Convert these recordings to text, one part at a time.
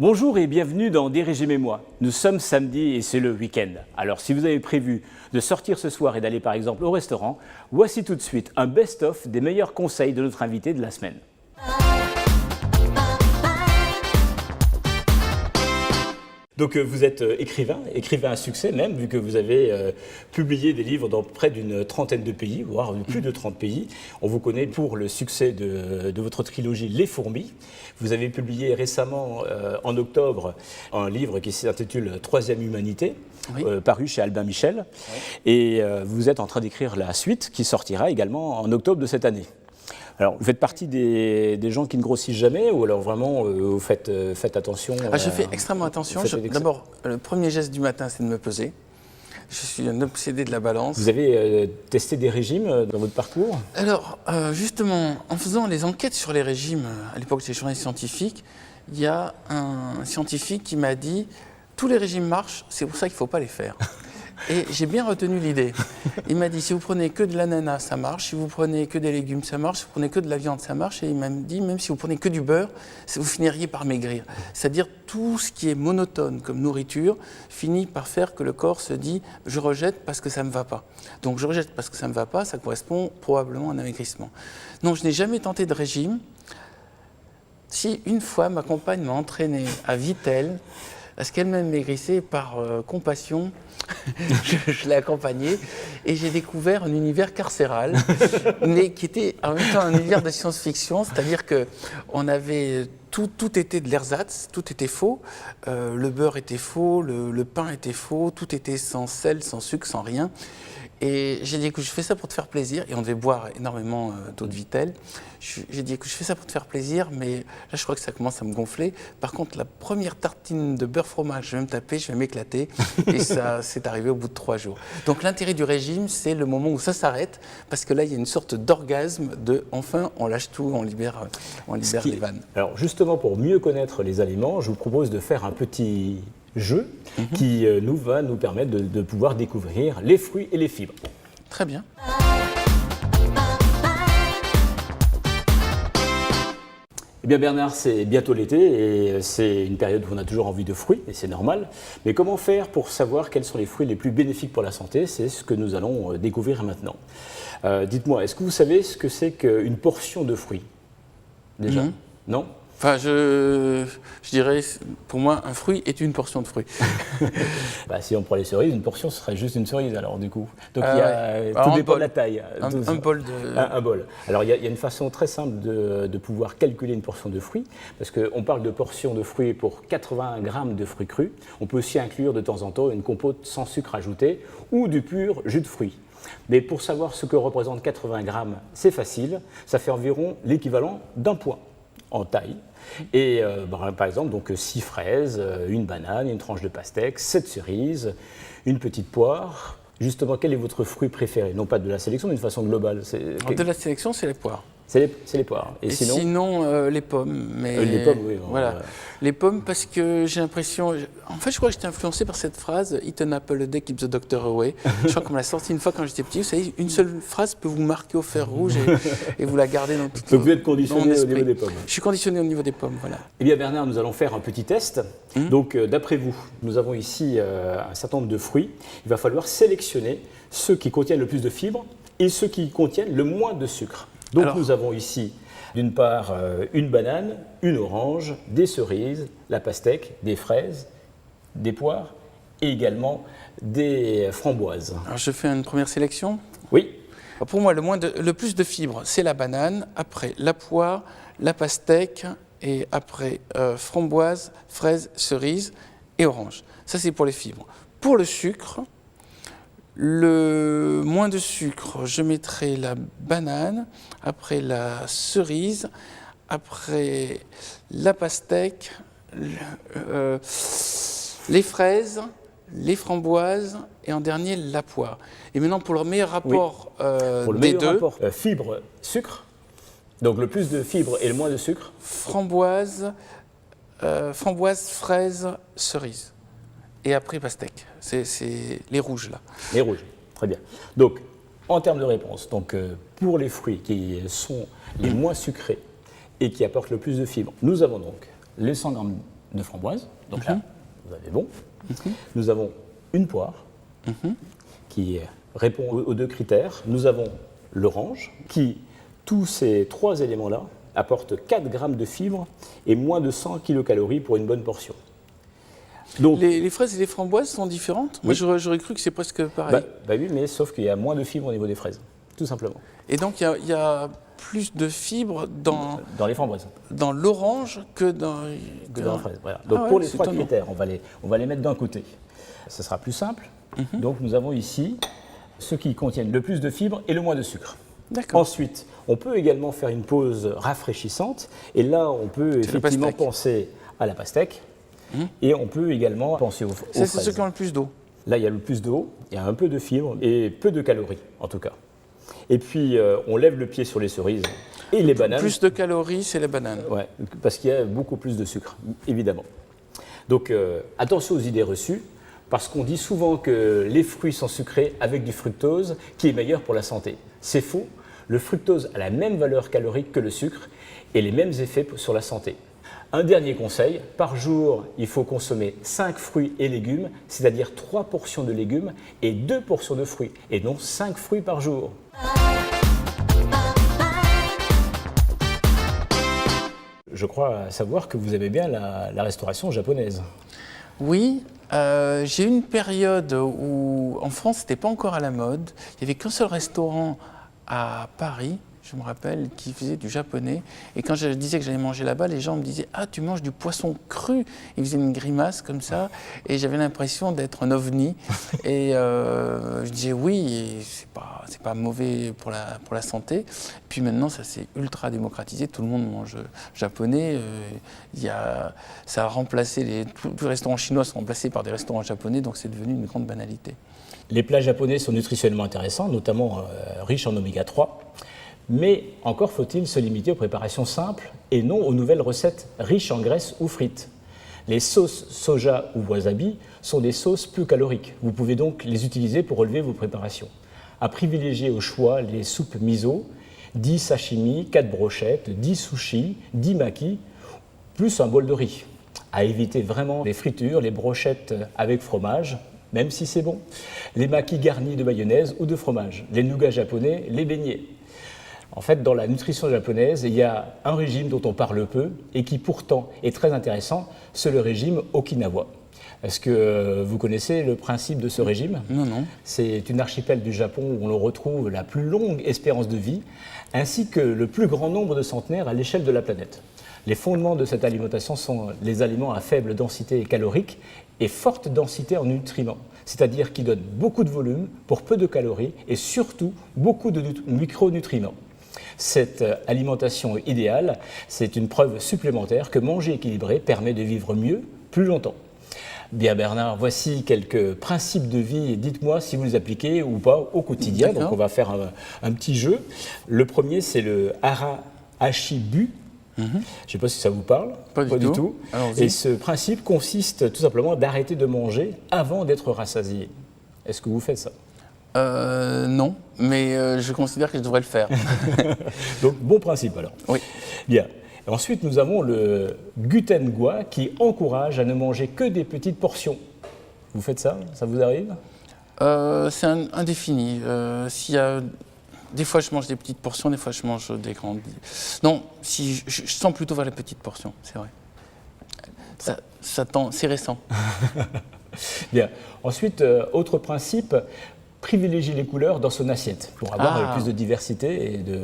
Bonjour et bienvenue dans Des régimes et moi. Nous sommes samedi et c'est le week-end. Alors si vous avez prévu de sortir ce soir et d'aller par exemple au restaurant, voici tout de suite un best-of des meilleurs conseils de notre invité de la semaine. Donc vous êtes écrivain à succès même, vu que vous avez publié des livres dans près d'une trentaine de pays, voire plus de 30 pays. On vous connaît pour le succès de votre trilogie Les Fourmis. Vous avez publié récemment, en octobre, un livre qui s'intitule Troisième Humanité, oui. Paru chez Albin Michel. Oui. Et vous êtes en train d'écrire la suite, qui sortira également en octobre de cette année. Alors, vous faites partie des gens qui ne grossissent jamais ou alors vraiment vous faites attention Je fais extrêmement attention. D'abord, le premier geste du matin, c'est de me peser. Je suis un obsédé de la balance. Vous avez testé des régimes dans votre parcours? Alors, justement, en faisant les enquêtes sur les régimes, à l'époque j'étais journaliste scientifique, il y a un scientifique qui m'a dit « Tous les régimes marchent, c'est pour ça qu'il ne faut pas les faire ». Et j'ai bien retenu l'idée. Il m'a dit, si vous prenez que de l'ananas, ça marche. Si vous prenez que des légumes, ça marche. Si vous prenez que de la viande, ça marche. Et il m'a dit, même si vous prenez que du beurre, vous finiriez par maigrir. C'est-à-dire, tout ce qui est monotone comme nourriture finit par faire que le corps se dit, je rejette parce que ça ne me va pas. Donc, je rejette parce que ça ne me va pas, ça correspond probablement à un amaigrissement. Non, je n'ai jamais tenté de régime. Si, une fois, ma compagne m'a entraîné à Vittel, parce qu'elle-même maigrissait par compassion, je l'ai accompagnée et j'ai découvert un univers carcéral, mais qui était en même temps un univers de science-fiction, c'est-à-dire qu'on avait tout était de l'ersatz, tout était faux, le beurre était faux, le pain était faux, tout était sans sel, sans sucre, sans rien. Et j'ai dit, écoute, je fais ça pour te faire plaisir. Et on devait boire énormément d'eau de Vittel. J'ai dit, écoute, je fais ça pour te faire plaisir, mais là, je crois que ça commence à me gonfler. Par contre, la première tartine de beurre fromage, je vais me taper, je vais m'éclater. Et ça, c'est arrivé au bout de 3 jours. Donc, l'intérêt du régime, c'est le moment où ça s'arrête, parce que là, il y a une sorte d'orgasme de, enfin, on lâche tout, on libère les vannes. Alors, justement, pour mieux connaître les aliments, je vous propose de faire un petit jeu qui va nous permettre de pouvoir découvrir les fruits et les fibres. Très bien. Eh bien Bernard, c'est bientôt l'été et c'est une période où on a toujours envie de fruits, et c'est normal. Mais comment faire pour savoir quels sont les fruits les plus bénéfiques pour la santé? C'est ce que nous allons découvrir maintenant. Dites-moi, est-ce que vous savez ce que c'est qu'une portion de fruits? Déjà? Non? Enfin, je dirais, pour moi, un fruit est une portion de fruits. Si on prend les cerises, une portion ce serait juste une cerise alors du coup. Donc il y a, tout dépend de la taille. Un bol de... Un bol. Alors il y a une façon très simple de pouvoir calculer une portion de fruits, parce qu'on parle de portion de fruits pour 80 grammes de fruits crus. On peut aussi inclure de temps en temps une compote sans sucre ajouté ou du pur jus de fruits. Mais pour savoir ce que représente 80 grammes, c'est facile, ça fait environ l'équivalent d'un pois en taille. Et par exemple, donc 6 fraises, une banane, une tranche de pastèque, 7 cerises, une petite poire. Justement, quel est votre fruit préféré? Non pas de la sélection, mais de façon globale. De la sélection, c'est les poires. C'est les poires. Et sinon les pommes. Mais les pommes, oui. Voilà. Les pommes, parce que j'ai l'impression... En fait, je crois que j'étais influencé par cette phrase « Eat an apple a day keeps the doctor away ». Je crois qu'on me l'a sortie une fois quand j'étais petit. Vous savez, une seule phrase peut vous marquer au fer rouge et vous la gardez dans tout Donc vous êtes conditionné au niveau des pommes. Je suis conditionné au niveau des pommes, voilà. Eh bien Bernard, nous allons faire un petit test. Donc d'après vous, nous avons ici un certain nombre de fruits. Il va falloir sélectionner ceux qui contiennent le plus de fibres et ceux qui contiennent le moins de sucre. Donc nous avons ici, d'une part, une banane, une orange, des cerises, la pastèque, des fraises, des poires et également des framboises. Alors je fais une première sélection. Oui. Alors pour moi, le plus de fibres, c'est la banane, après la poire, la pastèque et après framboise, fraises, cerises et orange. Ça, c'est pour les fibres. Pour le sucre, le moins de sucre, je mettrai la banane, après la cerise, après la pastèque, les fraises, les framboises et en dernier la poire. Et maintenant pour le meilleur rapport pour le meilleur rapport fibre, sucre, donc le plus de fibres et le moins de sucre. Framboise, fraise, cerise. Et après pastèque, c'est les rouges là. Les rouges, très bien. Donc, en termes de réponse, pour les fruits qui sont les moins sucrés et qui apportent le plus de fibres, nous avons donc les 100 grammes de framboise. Donc là, vous avez bon. Nous avons une poire qui répond aux 2 critères. Nous avons l'orange qui, tous ces 3 éléments-là, apportent 4 grammes de fibres et moins de 100 kilocalories pour une bonne portion. Donc, Les fraises et les framboises sont différentes? Oui. Moi, j'aurais cru que c'est presque pareil. bah oui, mais sauf qu'il y a moins de fibres au niveau des fraises, tout simplement. Et donc, il y a plus de fibres Dans les framboises. dans l'orange que dans Dans la fraise, voilà. Donc Ah pour ouais, les c'est 3 étonnant. critères, on va les mettre d'un côté. Ce sera plus simple. Donc nous avons ici ceux qui contiennent le plus de fibres et le moins de sucre. D'accord. Ensuite, on peut également faire une pause rafraîchissante. Et là, on peut C'est la effectivement pastèque. penser à la pastèque. Et on peut également penser aux C'est fraises. ceux qui ont le plus d'eau. Là, il y a le plus d'eau, il y a un peu de fibres et peu de calories, en tout cas. Et puis, on lève le pied sur les cerises et les bananes. Plus de calories, c'est les bananes. Ouais, parce qu'il y a beaucoup plus de sucre, évidemment. Donc, attention aux idées reçues, parce qu'on dit souvent que les fruits sont sucrés avec du fructose, qui est meilleur pour la santé. C'est faux. Le fructose a la même valeur calorique que le sucre et les mêmes effets sur la santé. Un dernier conseil, par jour, il faut consommer 5 fruits et légumes, c'est-à-dire 3 portions de légumes et 2 portions de fruits, et non 5 fruits par jour. Je crois savoir que vous aimez bien la restauration japonaise. Oui, j'ai eu une période où en France, c'était pas encore à la mode. Il n'y avait qu'un seul restaurant à Paris, je me rappelle, qui faisait du japonais. Et quand je disais que j'allais manger là-bas, les gens me disaient « Ah, tu manges du poisson cru !» Ils faisaient une grimace comme ça. Et j'avais l'impression d'être un ovni. Et je disais « Oui, c'est pas mauvais pour la santé. » Puis maintenant, ça s'est ultra démocratisé. Tout le monde mange japonais. Ça a remplacé tous les restaurants chinois sont remplacés par des restaurants japonais. Donc c'est devenu une grande banalité. Les plats japonais sont nutritionnellement intéressants, notamment riches en oméga 3. Mais encore faut-il se limiter aux préparations simples et non aux nouvelles recettes riches en graisse ou frites. Les sauces soja ou wasabi sont des sauces peu caloriques. Vous pouvez donc les utiliser pour relever vos préparations. À privilégier au choix les soupes miso, 10 sashimi, 4 brochettes, 10 sushis, 10 makis, plus un bol de riz. À éviter vraiment les fritures, les brochettes avec fromage, même si c'est bon. Les makis garnis de mayonnaise ou de fromage. Les nougats japonais, les beignets. En fait, dans la nutrition japonaise, il y a un régime dont on parle peu et qui pourtant est très intéressant, c'est le régime Okinawa. Est-ce que vous connaissez le principe de ce régime? Non, non. C'est une archipel du Japon où l'on retrouve la plus longue espérance de vie, ainsi que le plus grand nombre de centenaires à l'échelle de la planète. Les fondements de cette alimentation sont les aliments à faible densité calorique et forte densité en nutriments, c'est-à-dire qui donnent beaucoup de volume pour peu de calories et surtout beaucoup de micronutriments. Cette alimentation idéale, c'est une preuve supplémentaire que manger équilibré permet de vivre mieux, plus longtemps. Bien Bernard, voici quelques principes de vie. Dites-moi si vous les appliquez ou pas au quotidien. D'accord. Donc on va faire un petit jeu. Le premier, c'est le hara hashibu. Je ne sais pas si ça vous parle. Pas du tout. Allons-y. Et ce principe consiste tout simplement d'arrêter de manger avant d'être rassasié. Est-ce que vous faites ça? Non, mais je considère que je devrais le faire. Donc bon principe alors. Oui. Bien. Ensuite, nous avons le Gutengwa qui encourage à ne manger que des petites portions. Vous faites ça? Ça vous arrive? C'est indéfini. Des fois, je mange des petites portions, des fois, je mange des grandes. Non, si je sens plutôt vers les petites portions, c'est vrai. C'est récent. Bien. Ensuite, autre principe, privilégier les couleurs dans son assiette pour avoir plus de diversité et de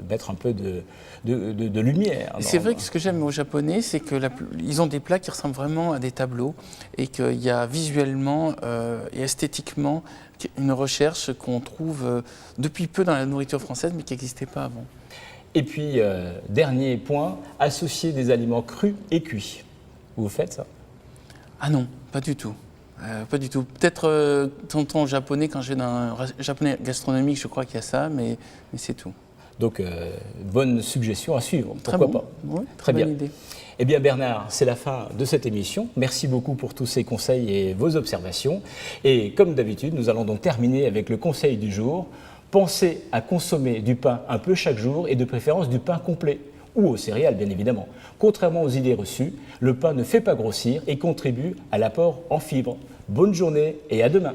mettre un peu de lumière. C'est vrai que ce que j'aime aux Japonais, c'est qu'ils ont des plats qui ressemblent vraiment à des tableaux et qu'il y a visuellement et esthétiquement une recherche qu'on trouve depuis peu dans la nourriture française, mais qui n'existait pas avant. Et puis, dernier point, associer des aliments crus et cuits. Vous faites ça? Ah non, pas du tout. Pas du tout. Peut-être tonton japonais, quand je vais dans un japonais gastronomique, je crois qu'il y a ça, mais c'est tout. Donc, bonne suggestion à suivre. Très Pourquoi bon. pas? Oui, Très bien. bonne idée. Eh bien Bernard, c'est la fin de cette émission. Merci beaucoup pour tous ces conseils et vos observations. Et comme d'habitude, nous allons donc terminer avec le conseil du jour. Pensez à consommer du pain un peu chaque jour et de préférence du pain complet. ou aux céréales bien évidemment. Contrairement aux idées reçues, le pain ne fait pas grossir et contribue à l'apport en fibres. Bonne journée et à demain.